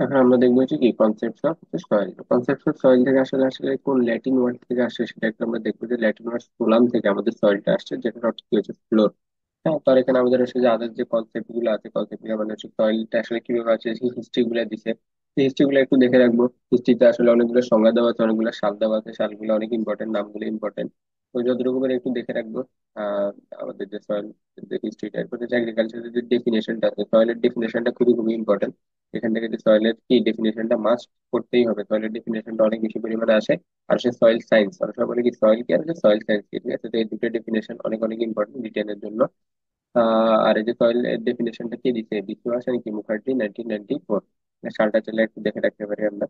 এখন আমরা দেখবো হচ্ছে কি concepts of soil. Concepts of soil থেকে আসলে আসলে কোন ল্যাটিন ওয়ার্ড থেকে আসে সেটা একটু আমরা দেখবো, যে ল্যাটিন ওয়ার্ড সোলাম থেকে আমাদের সয়েলটা আসছে, যেটার অর্থ কি হচ্ছে ফ্লোর। হ্যাঁ, তার এখানে আমাদের হচ্ছে যে আদার যে কনসেপ্ট গুলো আছে, কনসেপ্ট গুলো মানে হচ্ছে সয়েলটা আসলে কিভাবে আছে সেই হিস্ট্রি গুলো দিছে। সেই হিস্ট্রি গুলো একটু দেখে রাখবো। হিস্ট্রিতে আসলে অনেকগুলো সংজ্ঞা দেওয়া আছে, অনেকগুলো সাল দেওয়া আছে, সালগুলো অনেক ইম্পর্টেন্ট, নামগুলো ইম্পর্টেন্ট। তো যতটুকু করে একটু দেখে রাখবো। আহ আমাদের যে সয়েল যে হিস্ট্রিটা, এরপর যে এগ্রিকালচারের যে ডেফিনেশনটা আছে, সয়েলের ডেফিনেশনটা খুবই খুবই ইম্পর্টেন্ট। এখান থেকে যে সয়েলের কি ডেফিনেশনটা মাস্ট করতেই হবে, সয়েলের ডেফিনেশনটা অনেক বেশি পরিমাণে আসে। আর সে সয়েল সায়েন্স, আমরা সবাই বলি কি সয়েল কি, আর সয়েল সায়েন্স কি, ঠিক আছে? তো এই দুটো ডেফিনেশন অনেক অনেক ইম্পর্টেন্ট রিটেনের জন্য। আর এই যে সয়েল ডেফিনেশনটা কে দিছে, বিশু হাসান কি মুখার্জি 1994। সালটা চলে একটু দেখে রাখতে পারি আমরা।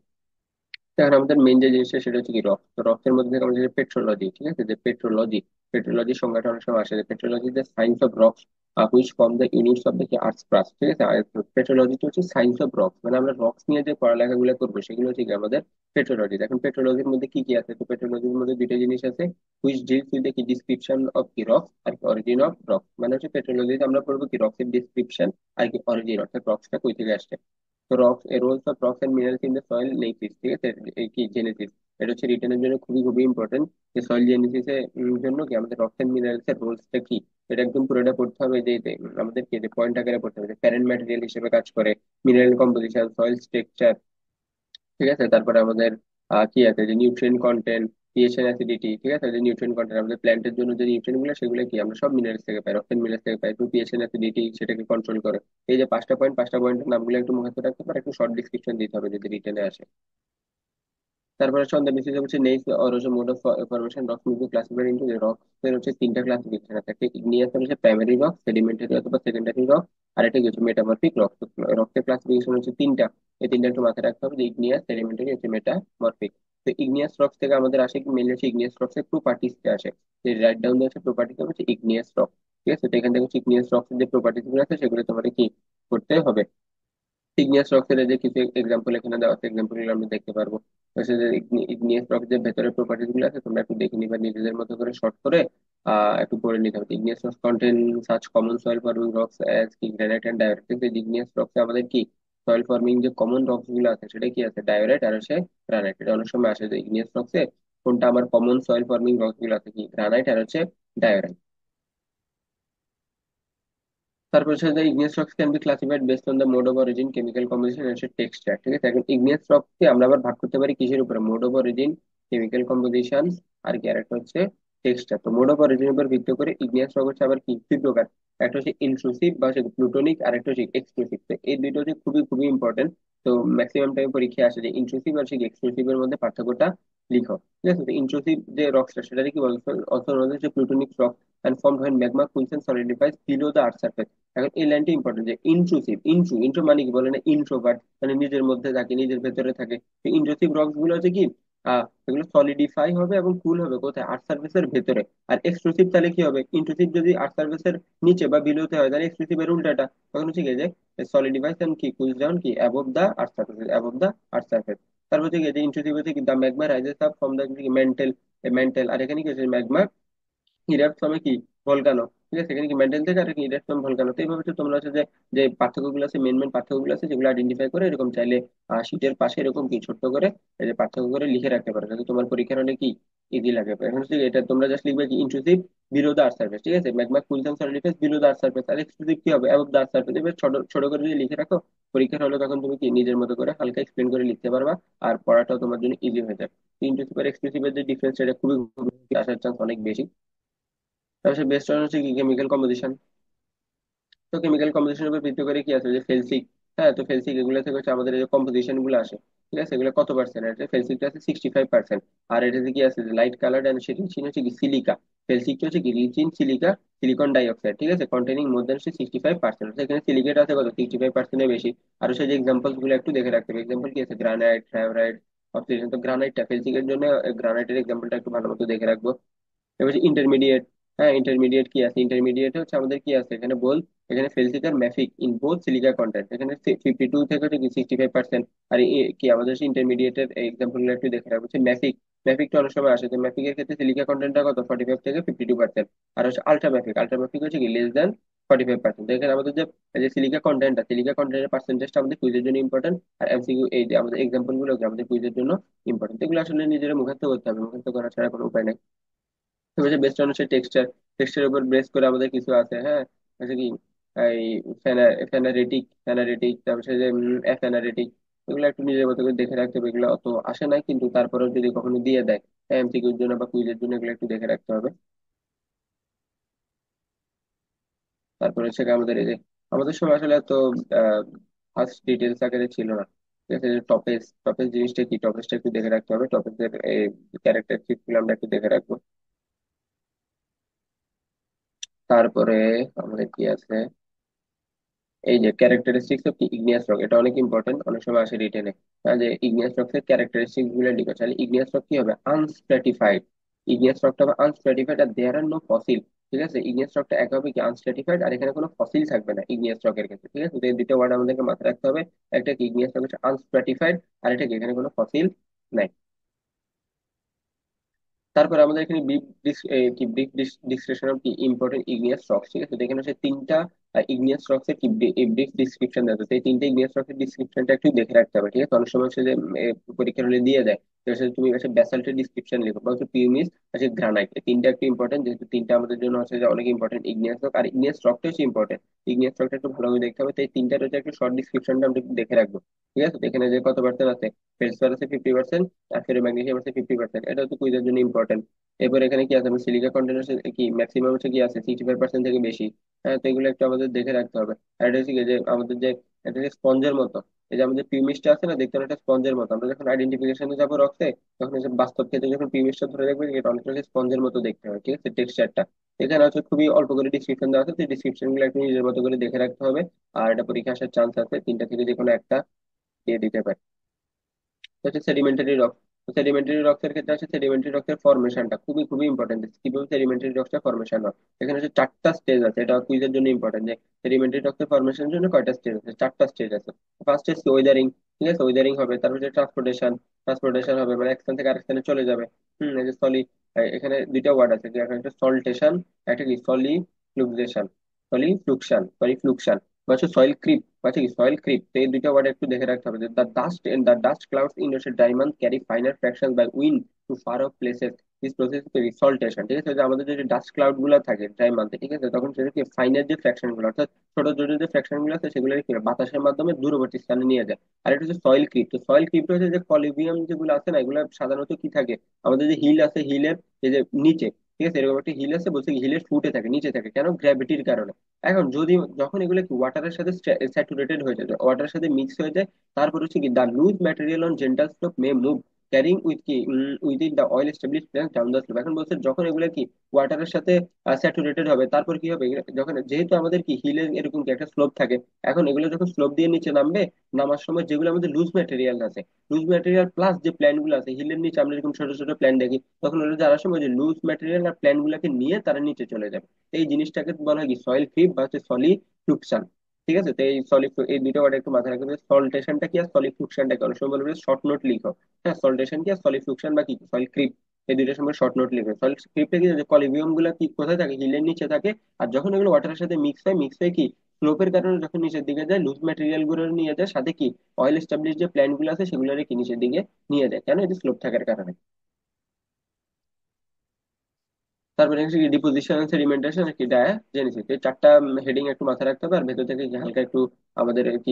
এখন আমাদের মেইন যে জিনিসটা সেটা হচ্ছে কি রক। তো রকের মধ্যে থেকে আমাদের পেট্রোলজি, ঠিক আছে, যে পেট্রোলজি, পেট্রোলজি সংজ্ঞাটা অনেক সময় আসে, petrology the science of rocks which form the units of the earth's crust, ঠিক আছে। আর পেট্রোলজি হচ্ছে সায়েন্স অফ রক্স, মানে আমরা রক্স নিয়ে যে পড়ালেখাগুলো করবো সেগুলো হচ্ছে কি আমাদের পেট্রোলজি। এখন পেট্রোলজির মধ্যে কি কি আছে, তো পেট্রোলজির মধ্যে দুইটা জিনিস আছে, হুইচ ডিলস উইথ দ্য কি ডিসক্রিপশন অফ কি রক্স আর কি অরিজিন অফ রক্স। মানে হচ্ছে পেট্রোলজিতে আমরা পড়বো কি রক্সের ডিসক্রিপশন আর কি অরিজিন, অর্থাৎ রক্সটা কই থেকে আসছে। তো rocks roles of rocks and minerals in the soil genesis, ঠিক আছে, এই কি জেনেসিস। এটা হচ্ছে রিটেনের জন্য খুবই খুবই ইম্পর্টেন্ট, যে সয়েল জেনেসিস এর জন্য কি আমাদের রক্স এন্ড মিনারেলস এর রোলসটা কি, এটা একদম পুরোটা পড়তে হবে। যে আমাদের কি পয়েন্ট আকারে পড়তে হবে, প্যারেন্ট ম্যাটেরিয়াল হিসেবে কাজ করে, মিনারেল কম্পোজিশন, সয়েল স্ট্রাকচার, ঠিক আছে। তারপরে আমাদের কি আছে, যে nutrient content, pH and acidity, ঠিক আছে। যে নিউট্রিয়েন্ট কন্টেন্ট আমাদের প্ল্যান্টের জন্য যে নিউট্রিয়েন্ট গুলো, সেগুলো কি আমরা সব মিনারেলস থেকে পাই, রক্তের মিনারেলস থেকে পাই। তো পিএইচ এন্ড অ্যাসিডিটি সেটাকে কন্ট্রোল করে। এই যে পাঁচটা পয়েন্ট, পাঁচটা পয়েন্টের নামগুলো একটু মুখস্থ রাখতে পারে, একটু শর্ট ডিসক্রিপশন দিতে হবে যদি রিটেনে আসে। তারপরে সন্ধ্যা বিশেষ হচ্ছে নেক্সট অর হচ্ছে mode of formation rock music classified into যে রক এর হচ্ছে তিনটা ক্লাসিফিকেশন আছে, একটা ইগনিয়াস হচ্ছে প্রাইমারি রক, সেডিমেন্টারি অথবা সেকেন্ডারি রক, আর এটা কি হচ্ছে মেটামরফিক রক। রকের ক্লাসিফিকেশন হচ্ছে তিনটা, এই তিনটা একটু মাথায় রাখতে হবে, যে ইগনিয়াস, সেডিমেন্টারি হচ্ছে মেটামরফিক। তো ইগনিয়াস রক্স থেকে আমাদের আসে কি মেনলি হচ্ছে ইগনিয়াস রক্স এর প্রপার্টিজ আসে, যে রাইট ডাউন দিয়ে হচ্ছে প্রপার্টিজ হচ্ছে ইগনিয়াস রক, ঠিক আছে। তো এখান থেকে হচ্ছে ইগনিয়াস রক্স এর যে প্রপার্টিজ গুলো আছে সেগুলো তোমাদের কি করতে হবে। ইগনিয়াস রকের যে কিছু এক্সাম্পল এখানে দেওয়া আছে, এক্সাম্পল গুলো আমরা দেখতে পারবো। হচ্ছে যে ইগনিয়াস রক যে ভেতরে প্রপার্টিস গুলো আছে তোমরা একটু দেখে নিবা নিজেদের মতো করে শর্ট করে, একটু পড়ে নিতে হবে। Igneous rock contain such common soil forming rocks as কি গ্রানাইট এন্ড ডায়োরাইট। কিন্তু ইগনিয়াস রকসে আমাদের কি সয়েল ফর্মিং যে কমন রকস গুলো আছে সেটা কি আছে, ডায়োরাইট আর হচ্ছে গ্রানাইট। এটা অনেক সময় আসে যে ইগনিয়াস রকসে কোনটা আমার কমন সয়েল ফর্মিং রকস গুলো আছে, কি গ্রানাইট আর হচ্ছে ডায়োরাইট। তারপর হচ্ছে যে igneous rocks can be classified based on the mode of origin, chemical composition and texture, ঠিক আছে। এখন ইগনিয়াস রককে আমরা আবার ভাগ করতে পারি কিসের উপরে, mode of origin, chemical composition আর কি আরেকটা হচ্ছে টেক্সচার। তো মোড অফ অরিজিনের উপর ভিত্তি করে ইগনিয়াস রক হচ্ছে আবার কি দুই প্রকার, একটা হচ্ছে ইন্ট্রুসিভ বা হচ্ছে প্লুটোনিক, আর একটা হচ্ছে এক্সক্লুসিভ। তো এই দুইটা হচ্ছে খুবই খুবই ইম্পর্টেন্ট। তো ম্যাক্সিমাম টাইম পরীক্ষায় আসে যে ইন্ট্রুসিভ আর এক্সক্লুসিভ এর মধ্যে পার্থক্যটা লিখো, ঠিক আছে। তো ইন্ট্রুসিভ যে রকটা সেটা কি বলছো, also known as plutonic rock and formed when magma cools and solidifies below the earth's surface। এখন এই লাইনটা ইম্পর্টেন্ট, যে ইন্ট্রুসিভ, ইন্ট্রু মানে কি বলে না, ইন্ট্রোভার্ট, মানে নিজের মধ্যে থাকে, নিজের ভেতরে থাকে। ইন্ট্রুসিভ রকস গুলো হচ্ছে কি এগুলো সলিডিফাই হবে এবং কুল হবে কোথায়, আর্থ সার্ফেসের ভেতরে। আর এক্সক্লুসিভ তাহলে কি হবে, ইন্ট্রুসিভ যদি আর্থ সার্ফেসের নিচে বা বিলোতে হয় তাহলে এক্সক্লুসিভ এর উল্টাটা, তখন হচ্ছে কি যে সলিডিফাইস এন্ড কি কুলস ডাউন কি above the earth surface, above the earth surface. তারপর হচ্ছে কি যে ইন্ট্রুসিভ হচ্ছে কি the magma rises up from the mantle, mantle. আর এখানে কি হচ্ছে ম্যাগমা ইরাপশনে কি ভলকানো, ঠিক আছে। এখানে কি মেন্ডেল থেকে আর কি ইরাপশন ভলকানো। তো এইভাবে হচ্ছে তোমরা হচ্ছে যে যে পার্থক্যগুলো আছে, মেন মেন পার্থক্যগুলো আছে যেগুলো আইডেন্টিফাই করে এরকম চাইলে শীটের পাশে এরকম কি ছোট্ট করে এই যে পার্থক্য করে লিখে রাখতে পারো, যাতে তোমার পরীক্ষার হলে কি ইজি লাগে। এখন হচ্ছে এটা তোমরা জাস্ট লিখবে কি intrusive below the earth surface, ঠিক আছে, magma cools and solidifies below the earth surface. আর এক্সক্লুসিভ কি হবে, অ্যাবভ দা আর্থ সার্ফেস। এবার ছোট ছোট করে যদি লিখে রাখো, পরীক্ষার হলে তখন তুমি কি নিজের মতো করে হালকা এক্সপ্লেন করে লিখতে পারবা, আর পড়াটাও তোমার জন্য ইজি হয়ে যাবে। ইন্ট্রুসিভ আর এক্সক্লুসিভের যে ডিফারেন্স সেটা খুবই খুবই আসার চান্স অনেক বেশি। তারপর বেস্ট হচ্ছে কি কেমিক্যাল কম্পোজিশন। তো কেমিক্যাল কম্পোজিশনের উপর ভিত্তি করে কি আছে যে ফেলসিক। হ্যাঁ, তো ফেলসিক এগুলো থেকে হচ্ছে আমাদের এই যে কম্পোজিশন গুলো আসে, ঠিক আছে, এগুলো কত পার্সেন্ট আছে, ফেলসিকটা আছে 65%। আর এটাতে কি আছে যে লাইট কালার্ড এন্ড সেটি ছিল হচ্ছে কি সিলিকা। ফেলসিকটা হচ্ছে কি rich in silica, silicon dioxide, ঠিক আছে, কন্টেনিং মোর দেন 65%। এখানে সিলিকেট আছে কত, 65%-এর বেশি। আর হচ্ছে যে এক্সাম্পলস গুলো একটু দেখে রাখতে হবে, এক্সাম্পল কি আছে, গ্রানাইট, ফ্লোরাইড, অক্সিজেন। তো গ্রানাইটটা ফেলসিকের জন্য গ্রানাইটের এক্সাম্পলটা একটু ভালো মতো দেখে রাখবো। এবার ইন্টারমিডিয়েট। হ্যাঁ, ইন্টারমিডিয়েট কি আছে, ইন্টারমিডিয়েট হচ্ছে আমাদের কি আছে এখানে বল, এখানে ফেলসিকার ম্যাফিক ইন বোথ সিলিকা কন্টেন্ট, এখানে 52 থেকে হচ্ছে 65%। আর কি আমাদের ইন্টারমিডিয়েটের এক্সাম্পল গুলো একটু দেখে রাখবো, হচ্ছে ম্যাফিক ম্যাফিকটা অনেক সময় আসে, তো ম্যাফিক এর ক্ষেত্রে সিলিকা কন্টেন্টটা কত, 45 থেকে 52%। আর হচ্ছে আলট্রা ম্যাফিক হচ্ছে কি <45%। তো এখানে আমাদের যে এই যে সিলিকা কন্টেন্টের পার্সেন্টেজটা আমাদের কুইজের জন্য ইম্পর্টেন্ট, আর এমসিকিউ এই যে আমাদের এক্সাম্পল গুলো কি আমাদের কুইজের জন্য ইম্পর্টেন্ট। এগুলো আসলে নিজেরা মুখস্থ করতে হবে, মুখস্থ করা ছাড়া কোনো উপায় নেই। তবে যে বেস্ট হচ্ছে টেক্সটের উপর বেস করে আমাদের কিছু আছে, হ্যাঁ, হচ্ছে কি এই ফেনারেটিক, তারপর যে অ্যাফেনারেটিক, এগুলো একটু নিজের মতো করে দেখে রাখতে হবে। এগুলো অত আসে নাই, কিন্তু তারপরেও যদি কখনো দিয়ে দেয় এমসিকিউর জন্য বা কুইজের জন্য, এগুলো একটু দেখে রাখতে হবে। তারপরে হচ্ছে কি আমাদের এই যে আমাদের সময় আসলে তো ফার্স্ট ডিটেলস আকারে ছিল না, ঠিক আছে। টপেস জিনিসটা কি, টপেসটা একটু দেখে রাখতে হবে। টপেসের ক্যারেক্টার গুলো আমরা একটু দেখে রাখবো। তারপরে আমাদের কি আছে, এই যে ক্যারেক্টারিস্টিক্স অফ ইগনিয়াস রক, এটা অনেক ইম্পর্টেন্ট, অনেক সময় আসে রিটেনে। যে ইগনিয়াস রক এর ক্যারেক্টারিস্টিক্স গুলো লিখো, তাহলে ইগনিয়াস রক কি হবে, আনস্ট্রাটিফাইড। ইগনিয়াস রকটা হবে আনস্ট্রাটিফাইড, আর দেয়ার আর নো ফসিল। ঠিক আছে, ইগনিয়াস রকটা এক হবে কি আনস্ট্রাটিফাইড, আর এখানে কোনো ফসিল থাকবে না ইগনিয়াস রকের ক্ষেত্রে। ঠিক আছে, তো এই দুটো ওয়ার্ড আমাদেরকে মাথায় রাখতে হবে। একটা কি ইগনিয়াস রক হচ্ছে আনস্ট্রাটিফাইড, আর এটা কি এখানে কোনো ফসিল নাই। তারপরে আমাদের এখানে ব্রিফ ডিসক্রিপশন অফ কি ইম্পর্টেন্ট ইগনিয়াস রক্স। ঠিক আছে, তো এখানে হচ্ছে তিনটা ইগনিয়াস রক্স এর কি ব্রিফ ডিসক্রিপশন দেওয়া আছে। তো এই তিনটা ইগনিয়াস রক্স এর ডিসক্রিপশনটা একটু দেখে রাখতে হবে। ঠিক আছে, অনেক সময় হচ্ছে যে পরীক্ষার হলে দিয়ে দেয়, তো হচ্ছে তুমি হচ্ছে ব্যাসাল্টের ডিসক্রিপশন লিখো, বা হচ্ছে পিউমিস, হচ্ছে গ্রানাইট, এই তিনটা একটু ইম্পর্টেন্ট, যেহেতু তিনটা আমাদের জন্য হচ্ছে যে অনেক ইম্পর্টেন্ট ইগনিয়াস রক। আর ইগনিয়াস রকটা হচ্ছে ইম্পর্টেন্ট, ইগনিয়াস রকটা একটু ভালোভাবে দেখতে হবে। তো এই তিনটার হচ্ছে একটু শর্ট ডিসক্রিপশনটা আমরা একটু দেখে রাখবো। ঠিক আছে, তো এখানে যে কত পার্সেন্ট আছে, ফেরোসফার আছে 50%, আর ফেরোম্যাগনেসিয়াম আছে 50%, এটা হচ্ছে কুইজের জন্য ইম্পর্টেন্ট। এরপর এখানে কি আছে, সিলিকা কন্টেন্ট কি ম্যাক্সিমাম হচ্ছে কি আছে 65% থেকে বেশি। হ্যাঁ, তো এগুলো একটু আমাদের দেখে রাখতে হবে। আর এটা হচ্ছে কি যে আমাদের যে একটা যে স্পঞ্জের মতো, এই যে আমাদের পিউমিসটা আছে না, দেখতে অনেকটা স্পঞ্জের মতো। আমরা যখন আইডেন্টিফিকেশনে যাবো রক্তে, তখন হচ্ছে বাস্তব ক্ষেত্রে যখন পিউমিসটা ধরে দেখবে, এটা অনেকটা স্পঞ্জের মতো দেখতে হয়। ঠিক আছে, টেক্সচারটা এখানে হচ্ছে খুবই অল্প করে ডিসক্রিপশন দেওয়া আছে, তো ডিসক্রিপশন গুলো একটু নিজের মতো করে দেখে রাখতে হবে। আর এটা পরীক্ষা আসার চান্স আছে, তিনটা থেকে যে কোনো একটা দিয়ে দিতে পারে। হচ্ছে সেডিমেন্টারি রক। সেডিমেন্টারি রক্স এর ক্ষেত্রে আছে সেডিমেন্টারি রক্সের ফরমেশনটা খুবই খুবই ইম্পর্টেন্ট, কিভাবে সেডিমেন্টারি রক্সটা ফরমেশন হয়। এখানে হচ্ছে চারটা স্টেজ আছে, এটা কুইজের জন্য ইম্পর্টেন্ট যে সেডিমেন্টারি রক্সের ফরমেশনের জন্য কয়টা স্টেজ আছে, চারটা স্টেজ আছে। ফার্স্ট স্টেজ ওয়েদারিং, ঠিক আছে, ওয়েদারিং হবে। তারপর হচ্ছে ট্রান্সপোর্টেশন হবে, মানে এক স্থান থেকে আরেক স্থানে চলে যাবে। এই যে এখানে দুইটা ওয়ার্ড আছে, যে একটা সল্টেশন, একটা কি ফ্লুকজেশন, সরি ফ্লুকশন, বা হচ্ছে সয়েল ক্রিপ, বা হচ্ছে কি সয়েল ক্রিপ। তো এই দুইটা ওয়ার্ড একটু দেখে রাখতে হবে। The dust clouds in ocean diamond carry finer fraction by wind to far off places. This process resultation. ঠিক আছে, যে আমাদের যে ডাস্ট ক্লাউড গুলো থাকে ডায়মন্ডে, ঠিক আছে, তখন সেটা কি ফাইনার যে ফ্র্যাকশন গুলো, অর্থাৎ ছোট ছোট যে ফ্র্যাকশন গুলো আছে, সেগুলো কি হয়, বাতাসের মাধ্যমে দূরবর্তী স্থানে নিয়ে যায়। আর এটা হচ্ছে সয়েল ক্রিপ। তো সয়েল ক্রিপ্ট হচ্ছে যে কলিবিয়াম যেগুলো আছে না, এগুলো সাধারণত কি থাকে, আমাদের যে হিল আছে, হিলের এই যে নিচে, ঠিক আছে, এরকম একটা হিল আছে, বলছে হিলের ফুটে থাকে, নিচে থাকে, কেন, গ্র্যাভিটির কারণে। এখন যখন এগুলো কি ওয়াটারের সাথে স্যাচুরেটেড হয়ে যায়, ওয়াটারের সাথে মিক্স হয়ে যায়, তারপর হচ্ছে কি the loose material on gentle slope may move carrying with it the oil establish down the slope. এখন বলছে যখন এগুলো কি ওয়াটারের সাথে স্যাচুরেটেড হবে, তারপর কি হবে, যখন যেহেতু আমাদের কি হিলের এরকম কি একটা স্লোপ থাকে, এখন এগুলো যখন স্লোপ দিয়ে নিচে নামবে, নামার সময় যেগুলো আমাদের লুজ ম্যাটেরিয়াল আছে, লুজ ম্যাটেরিয়াল প্লাস যে প্ল্যান গুলো আছে হিলের নিচে, আমরা এরকম ছোট ছোট প্ল্যান দেখি, তখন ওরা যাওয়ার সময় যে লুজ ম্যাটেরিয়াল আর প্ল্যান গুলাকে নিয়ে তারা নিচে চলে যাবে। এই জিনিসটাকে বলা হয় কি সয়েল ক্রিপ বা হচ্ছে সলিফ্লুকশন। ঠিক আছে, তো এই দুইটা ওয়ার্ড একটু মাথায় রাখবে, সল্টেশনটা কি আর সলিফ্লুকশনটা কি। অনেক সময় বলবে শর্ট নোট লিখো, হ্যাঁ, সল্টেশন কি আর সলিফ্লুকশন বা কি সয়েল ক্রিপ, এই দুইটার সময় শর্ট নোট লিখবে। সয়েল ক্রিপটা কি, যে কলিবিয়াম গুলা কি কোথায় থাকে, হিলের নিচে থাকে। আর যখন এগুলো ওয়াটারের সাথে মিক্স হয় কি স্লোপের কারণে যখন নিচের দিকে যায়, লুজ ম্যাটেরিয়াল গুলো নিয়ে যায়, সাথে কি অয়েল এস্টাবলিশ যে প্ল্যান্ট গুলো আছে সেগুলো কি নিচের দিকে নিয়ে যায়, কেন, এটা স্লোপ থাকার কারণে। তারপরে হচ্ছে কি ডিপোজিশন, সেডিমেন্টেশন, কি ডায়াজেনেসিস, এই চারটা হেডিং একটু মাথায় রাখতে হবে। আর ভেতর থেকে কি হালকা একটু আমাদের কি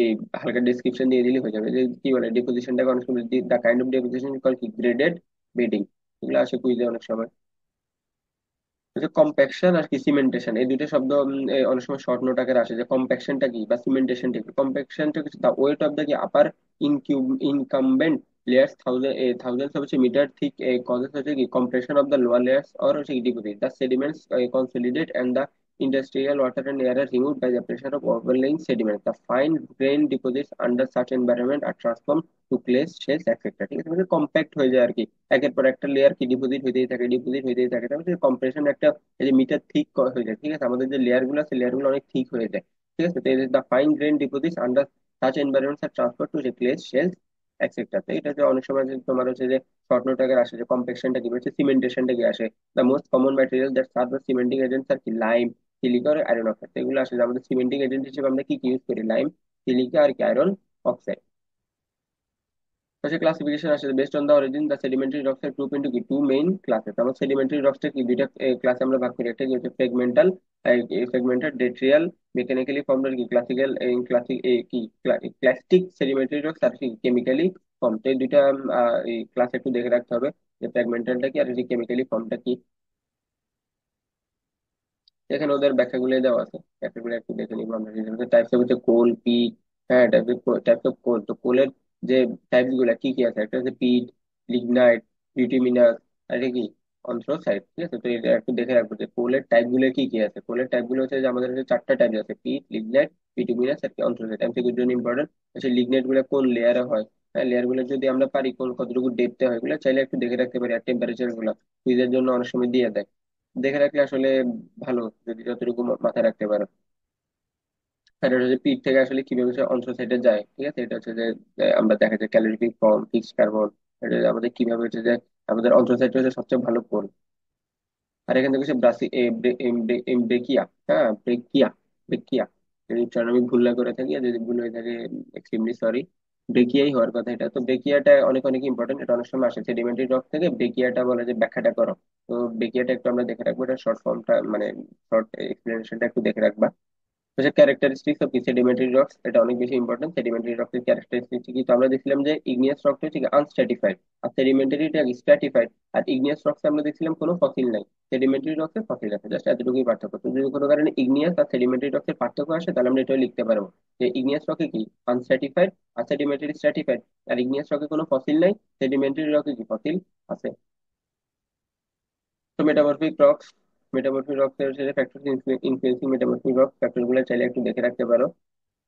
এই হালকা ডিসক্রিপশন দিয়ে দিলে হয়ে যাবে, যে কি বলে ডিপোজিশনটাকে অনেক সময় the kind of deposition call কি গ্রেডেড বেডিং, এগুলো আসে কুইজে অনেক সময়। হচ্ছে কম্প্যাকশন আর কি সিমেন্টেশন, এই দুইটা শব্দ অনেক সময় শর্ট নোট আকারে আসে, যে কম্প্যাকশনটা কি বা সিমেন্টেশনটা কি। কম্প্যাকশনটা হচ্ছে দ্য ওয়েট অফ দ্য কি upper incumbent layers thousands of metre thick causes হচ্ছে কি compression of the lower layers or হচ্ছে deposit the sediments consolidate and the industrial water and air are removed by the pressure of overlaying sediment. The fine grain deposits under such environment are transformed to clays, shells, etc. ঠিক আছে, মানে compact হয়ে যায় আর কি, একের পর একটা layer কি ডিপোজিট হইতেই থাকে। তারপরে কম্প্রেশন একটা এই যে মিটার থিক হয়ে যায়। ঠিক আছে, আমাদের যে লেয়ার গুলো আছে লেয়ার গুলো অনেক থিক হয়ে যায়। ঠিক আছে, তো the fine grain deposits under such environments are transfer to clays shales etcetera. তো এটা যে অনেক সময় যে তোমার হচ্ছে যে শর্ট নোট আকারে আসে যে কম্প্যাকশনটা কি হচ্ছে, সিমেন্টেশনটা কি আসে। The most common material that serve the cementing agents are কি লাইম, সিলিকা আর আয়রন অক্সাইড। এগুলো আসে যে আমাদের সিমেন্টিং এজেন্ট হিসেবে আমরা কি কি ইউজ করি, লাইম, সিলিকা আর কি আয়রন অক্সাইড। ক্লাসিফিকেশন আসে based on the origin the sedimentary rocks are group into কি টু মেইন ক্লাসেস। আমার সেডিমেন্টারি রক্সটা কি দুইটা ক্লাসে আমরা ভাগ করি, একটা কি হচ্ছে ফ্রেগমেন্টাল, ফ্রেগমেন্টাল ডেট্রিয়াল, মেকানিক্যালি ফর্মড আর কি ক্লাসিক্যাল ক্লাসিক কি ক্লাস্টিক সেডিমেন্টারি রক্স আর কি কেমিক্যালি ফর্ম। তো এই দুইটা এই ক্লাস একটু দেখে রাখতে হবে যে ফ্রেগমেন্টালটা কি আর কেমিক্যালি ফর্মটা কি। এখানে ওদের ব্যাখ্যাগুলো দেওয়া আছে, ব্যাখ্যাগুলো একটু দেখে নিবো আমরা। টাইপস অফ হচ্ছে কোল, পিট। হ্যাঁ, টাইপস অফ কোল, তো কোলের যে টাইপস গুলা কি কি আছে, একটা হচ্ছে পিট, লিগনাইট, বিটুমিনাস, আর এটা কি অন্থ্রাসাইট। ঠিক আছে, তো এটা একটু দেখে রাখবো যে কোলের টাইপ গুলো কি কি আছে। কোলের টাইপ গুলো হচ্ছে যে আমাদের হচ্ছে চারটা টাইপ আছে, পিট, লিগনাইট, বিটুমিনাস আর কি অন্থ্রাসাইট। এমসিকিউর জন্য ইম্পর্টেন্ট হচ্ছে লিগনাইট গুলো কোন লেয়ারে হয়। হ্যাঁ, লেয়ার গুলো যদি আমরা পারি কোন কতটুকু ডেপথে হয় এগুলো চাইলে একটু দেখে রাখতে পারি। আর টেম্পারেচার গুলো কুইজের জন্য অনেক সময় দিয়ে দেয়, দেখে রাখলে আসলে ভালো, যদি যতটুকু মাথায় রাখতে পারো। আর এটা হচ্ছে পিঠ থেকে আসলে কিভাবে সে অন্ত্রসাইডে যায়। ঠিক আছে, এটা হচ্ছে যে আমরা দেখা যায় ক্যালোরিফিক ফর্ম, ফিক্সড কার্বন, এটা যে আমাদের কিভাবে হচ্ছে যে আমাদের অন্ত্রসাইড হচ্ছে সবচেয়ে ভালো কোণ। আর এখান থেকে হচ্ছে ব্রাসি ব্রেকিয়া, হ্যাঁ ব্রেকিয়া, ব্রেকিয়া, যদি উচ্চারণ আমি ভুল না করে থাকি আর যদি ভুল হয়ে থাকে এক্সট্রিমলি সরি। ব্রেকিয়াই হওয়ার কথা এটা। তো ব্রেকিয়াটা অনেক অনেক ইম্পর্টেন্ট, এটা অনেক সময় আসে সেডিমেন্টারি রক থেকে। ব্রেকিয়াটা বলে যে ব্যাখ্যাটা করো। তো ব্রেকিয়াটা একটু আমরা দেখে রাখবো, এটা শর্ট ফর্মটা মানে শর্ট এক্সপ্লেনেশনটা একটু দেখে রাখবা। হচ্ছে ক্যারেক্টারিস্টিক্স অফ সেডিমেন্টারি রক্স, এটা অনেক বেশি ইম্পর্টেন্ট। সেডিমেন্টারি রক্সের ক্যারেক্টারিস্টিক কি, তো আমরা দেখছিলাম যে ইগনিয়াস রকটা হচ্ছে আনস্ট্যাটিফাইড, আর সেডিমেন্টারিটা স্ট্র্যাটিফাইড। আর ইগনিয়াস রক্সে আমরা দেখছিলাম কোনো ফসিল নাই, সেডিমেন্টারি রক্সে ফসিল আছে, জাস্ট এতটুকুই পার্থক্য। তো যদি কোনো কারণে ইগনিয়াস আর সেডিমেন্টারি রক্সের পার্থক্য আসে তাহলে আমরা এটাও লিখতে পারবো যে ইগনিয়াস রকে কি আনস্ট্যাটিফাইড, আর সেডিমেন্টারি স্ট্র্যাটিফাইড। আর ইগনিয়াস রকে কোনো ফসিল নাই, সেডিমেন্টারি রকে কি ফসিল আছে। তো মেটামরফিক রক্স, মেটামরফিক রক্সের সাথে factor influencing metamorphic rocks factor গুলো চাইলে একটু দেখে রাখতে পারো।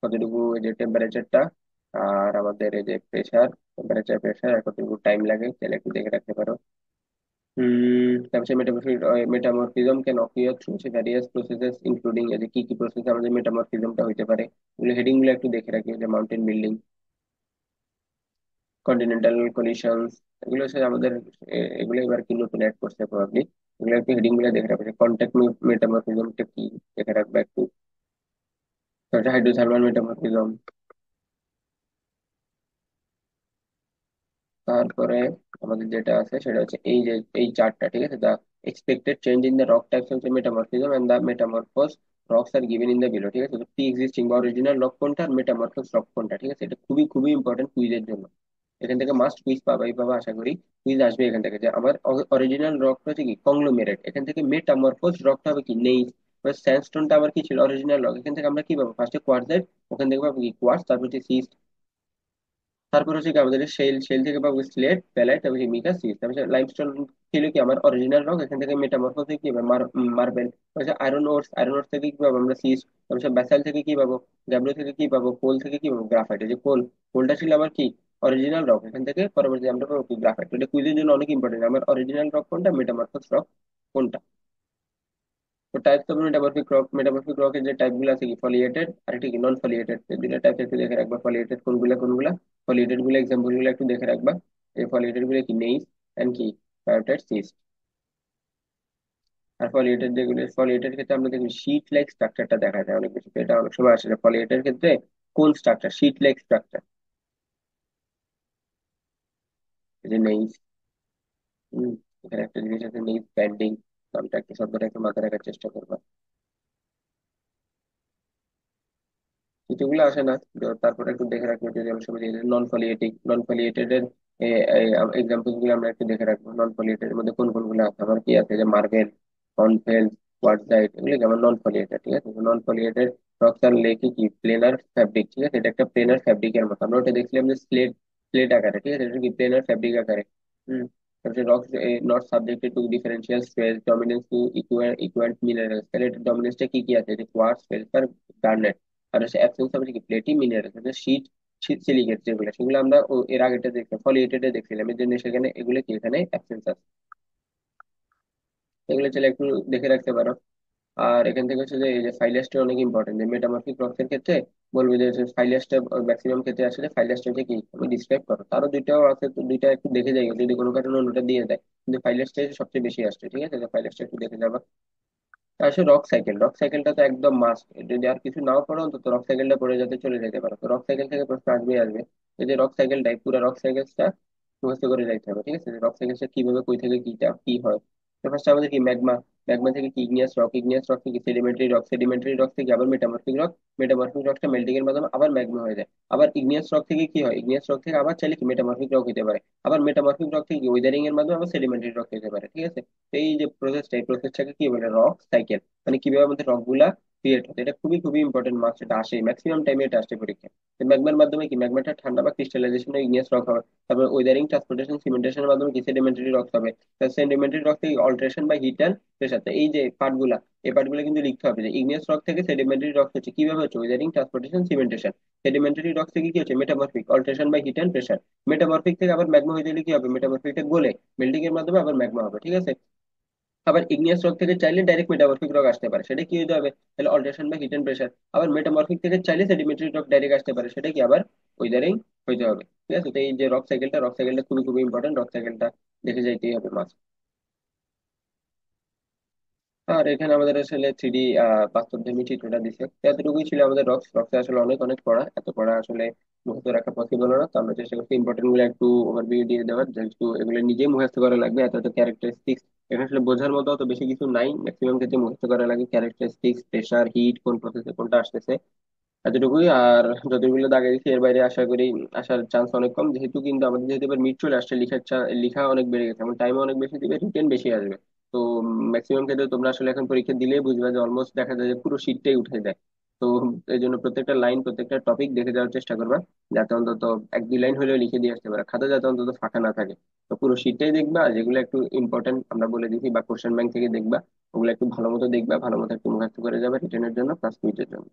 কতটুকু এই যে টেম্পারেচারটা, আর আমাদের এই যে প্রেসার, টেম্পারেচার প্রেসার আর কতটুকু টাইম লাগে তাহলে একটু দেখে রাখতে পারো। তারপরে metamorphism can occur through various processes including এই যে কি কি প্রসেসে আমাদের মেটামরফিজমটা হইতে পারে, ওগুলো হেডিং গুলো একটু দেখে রাখি। যে মাউন্টেন বিল্ডিং, কন্টিনেন্টাল কলিশনস, এগুলো হচ্ছে আমাদের এগুলো এবার কি নতুন অ্যাড করছে প্রবাবলি। এগুলো একটু হেডিং গুলো দেখে রাখবে। কন্ট্যাক্ট মেটামরফিজমটা কি দেখে রাখবে একটু। তারপরে হাইড্রোথার্মাল মেটামরফিজম। তারপরে আমাদের যেটা আছে সেটা হচ্ছে এই যে এই চার্টটা, ঠিক আছে, the expected change in the rock types of metamorphism and the metamorphose rocks are given in the below. ঠিক আছে, তো প্রি এক্সিস্টিং বা অরিজিনাল রক কোনটা আর মেটামরফোস রক কোনটা। ঠিক আছে, এটা খুবই খুবই ইম্পর্টেন্ট কুইজের জন্য। এখান থেকে মাস্ট কুইজ পাবাই পাবা আশা করি। কুইজ আসবে এখান থেকে যে আমার অরিজিনাল রকটা হচ্ছে কি কংগ্লোমেরেট, এখান থেকে মেটামরফোস রকটা হবে কি নেই। স্যান্ডস্টোনটা আমার কি ছিল অরিজিনাল রক, এখান থেকে আমরা কি পাবো ফার্স্টে কোয়ার্টজাইট, ওখান থেকে পাবো কি কোয়ার্টজ, তারপর হচ্ছে তারপর হচ্ছে কি আমাদের শেল, শেল থেকে পাবো স্লেট, প্যালাইট, তারপর মিকা সিস, তারপর লাইমস্টোন ছিল কি আমার অরিজিনাল রক, এখান থেকে মেটামরফোস থেকে কি মার্বেল। তারপর আয়রন ওরস, আয়রন ওরস থেকে কি পাবো আমরা সিস। তারপর ব্যাসাল থেকে কি পাবো, গ্যাব্রো থেকে কি পাবো, কোল থেকে কি পাবো গ্রাফাইট। এই যে কোল, কোলটা ছিল আমার কি অরিজিনাল রক, এখান থেকে পরবর্তী আমরা পাবো কি গ্রাফাইট। এটা কুইজের জন্য অনেক ইম্পর্টেন্ট, আমার অরিজিনাল রক কোনটা, মেটামরফোস রক কোনটা। তো টাইপস অফ মেটামরফিক রকের যে টাইপ গুলো আছে কি ফলিয়েটেড আর এটা কি নন ফলিয়েটেড, এই দুইটা টাইপ একটু দেখে রাখবা। ফলিয়েটেড কোনগুলা কোনগুলা, ফলিয়েটেড গুলো এক্সাম্পল গুলো একটু দেখে রাখবা। এই ফলিয়েটেড গুলো কি নেইস এন্ড কি বায়োটাইট সিস্ট। আর ফলিয়েটেড যেগুলো, ফলিয়েটেড ক্ষেত্রে আমরা দেখি শীট লাইক স্ট্রাকচারটা দেখা যায় অনেক বেশি। তো এটা অনেক সময় আসে ফলিয়েটেড ক্ষেত্রে কোন স্ট্রাকচার, শীট লাইক স্ট্রাকচার, এই যে নেইস। হম, এখানে একটা জিনিস আছে নেইস ব্যান্ডিং, নামটা একটু শব্দটা একটু মাথায় রাখার চেষ্টা করবা। কিছুগুলো আসে না, তো তারপরে একটু দেখে রাখবো যদি অনেক সময় নন ফলিয়েটিক, নন ফলিয়েটেড এর এক্সাম্পল গুলো আমরা একটু দেখে রাখবো। নন ফলিয়েটেড এর মধ্যে কোন কোনগুলো আছে, আমার কি আছে যে মার্বেল, কর্নফেল, কোয়ার্টজাইট, এগুলো কি আমার নন ফলিয়েটেড। ঠিক আছে, নন ফলিয়েটেড রক্স আর লেক কি প্লেনার ফ্যাব্রিক। ঠিক আছে, এটা একটা প্লেনার ফ্যাব্রিকের মতো, আমরা ওটা দেখছিলাম যে স্লেট, স্লেট আকারে। ঠিক আছে, এটা কি প্লেনার ফ্যাব্রিক আকারে। হম, তারপরে rocks not subjected to differential stress dominance to equal minerals. তাহলে এটা ডমিনেন্সটা কি কি আছে, যে কোয়ার্টজ, ফেলসপার, গার্নেট। আর হচ্ছে অ্যাবসেন্স হবে কি প্লেটি মিনারেলস, হচ্ছে শীট, শীট সিলিকেট যেগুলো, সেগুলো আমরা এর আগেটা দেখলাম ফলিয়েটেড এ দেখছিলাম, এর জন্য সেখানে এগুলো কি এখানে অ্যাবসেন্স আছে। এগুলো চলে একটু দেখে রাখতে পারো। আর এখান থেকে হচ্ছে যে এই যে ফাইলাসটা অনেক ইম্পর্টেন্ট, যে মেটামরফিক রক্সের ক্ষেত্রে বলবে যে ফাইলাসটা ম্যাক্সিমাম ক্ষেত্রে আসলে ফাইলাসটাকে কি আমি ডিসক্রাইব করো, তারও দুইটাও আছে, তো দুইটা একটু দেখে যাই যদি কোনো কারণে অন্যটা দিয়ে দেয়, কিন্তু ফাইলাসটাই সবচেয়ে বেশি আসছে, ঠিক আছে? ফাইলাসটা একটু দেখে যাবা। আসলে রক সাইকেল, রক সাইকেলটা তো একদম মাস্ট, যদি আর কিছু নাও পড়ো অন্তত রক সাইকেলটা পড়ে যাতে চলে যেতে পারো, তো রক সাইকেল থেকে প্রশ্ন আসবেই আসবে। এই যে রক সাইকেলটাই পুরো রক সাইকেলটা মুখস্থ করে যাইতে হবে, ঠিক আছে? রক সাইকেলটা কিভাবে কই থেকে কিটা কি হয়। তো ফার্স্ট আমাদের কি ম্যাগমা, ম্যাগমা থেকে কি ইগনিয়াস রক, ইগনিয়াস রক থেকে সেডিমেন্টারি রক, সেডিমেন্টারি রক থেকে আবার মেটামরফিক রক, মেটামরফিক রকটা মেল্টিং এর মাধ্যমে আবার ম্যাগমা হয়ে যায়। আবার ইগনিয়াস রক থেকে কি হয়, ইগনিয়াস রক থেকে আবার চাইলে কি মেটামরফিক রক হতে পারে। আবার মেটামরফিক রক থেকে ওয়েদারিং এর মাধ্যমে আবার সেডিমেন্টারি রক হতে পারে, ঠিক আছে? তো এই যে প্রসেসটা, এই প্রসেসটাকে কি বলে, রক সাইকেল। মানে কিভাবে আমাদের রক গুলা ক্রিয়েট হচ্ছে, এটা খুবই খুবই ইম্পর্টেন্ট মার্কস, এটা আসে ম্যাক্সিমাম টাইমে, এটা আসে পরীক্ষায়। ম্যাগমার মাধ্যমে কি, ম্যাগমাটা ঠান্ডা বা ক্রিস্টালাইজেশন ইগনিয়াস রক হবে। তারপর ওয়েদারিং, ট্রান্সপোর্টেশন, সিমেন্টেশনের মাধ্যমে কি সেডিমেন্টারি রক হবে। সেডিমেন্টারি রক থেকে alteration by heat and pressure, এই যে পার্টগুলা, এই পার্টগুলো কিন্তু লিখতে হবে যে ইগনিয়াস রক থেকে সেডিমেন্টারি রক হচ্ছে কিভাবে হচ্ছে, weathering, transportation, cementation. Sedimentary rock থেকে কি হচ্ছে, metamorphic, alteration by heat and pressure. Metamorphic থেকে আবার ম্যাগমা হয়ে গেলে কি হবে, মেটামরফিকটা গলে মেল্টিং এর মাধ্যমে আবার ম্যাগমা হবে, ঠিক আছে? আবার ইগনিয়াস রক থেকে চাইলে ডাইরেক্ট মেটামরফিক রক আসতে পারে, সেটা কি হতে হবে, তাহলে অল্টারেশন বা হিট এন্ড প্রেসার। আবার মেটামরফিক থেকে চাইলে সেডিমেন্টারি রক ডাইরেক্ট আসতে পারে, সেটা কি আবার ওয়েদারিং হইতে হবে, ঠিক আছে? তো এই যে রক সাইকেলটা, রক সাইকেলটা খুবই খুবই ইম্পর্টেন্ট, রক সাইকেলটা দেখে যাইতেই হবে মাস্ট। আর এখানে আমাদের আসলে 3D বাস্তবধর্মী চিত্রটা দিছে, তো এতটুকুই ছিল আমাদের রক্স। রক্সে আসলে অনেক অনেক পড়া, এত পড়া আসলে মুখস্থ রাখা পসিবল না, তো আমরা চেষ্টা করছি ইম্পর্টেন্ট গুলো একটু ওভারভিউ দিয়ে দেওয়ার, যেহেতু এগুলো নিজেই মুখস্থ করা লাগবে, এত এত ক্যারেক্টারিস্টিক্স এখানে আসলে বোঝার মতো অত বেশি কিছু নাই, ম্যাক্সিমাম ক্ষেত্রে মুখস্থ করা লাগে ক্যারেক্টারিস্টিক্স, প্রেশার, হিট, কোন প্রসেসে কোনটা আসতেছে, এতটুকুই। আর যতগুলো দাগে দিচ্ছি এর বাইরে আশা করি আসার চান্স অনেক কম, যেহেতু কিন্তু আমাদের যেহেতু এবার মিড চলে আসছে, লেখা অনেক বেড়ে গেছে, এবং টাইম অনেক বেশি দিবে, রিটেন বেশি আসবে। তো ম্যাক্সিমাম ক্ষেত্রে তোমরা আসলে এখন পরীক্ষা দিলেই বুঝবে যে অলমোস্ট দেখা যায় যে পুরো শীটটাই উঠে যায়। তো এই জন্য প্রত্যেকটা লাইন, প্রত্যেকটা টপিক দেখে যাওয়ার চেষ্টা করবা, যাতে অন্তত এক দুই লাইন হলেও লিখে দিয়ে আসতে পারে, খাতা যাতে অন্তত ফাঁকা না থাকে। তো পুরো শীটটাই দেখবা, আর যেগুলো একটু ইম্পর্টেন্ট আমরা বলে দিচ্ছি বা কোশ্চেন ব্যাংক থেকে দেখবা, ওগুলো একটু ভালো মতো দেখবা, ভালো মতো একটু মুখস্থ করে যাবে রিটেনের জন্য প্লাস কুইজের জন্য।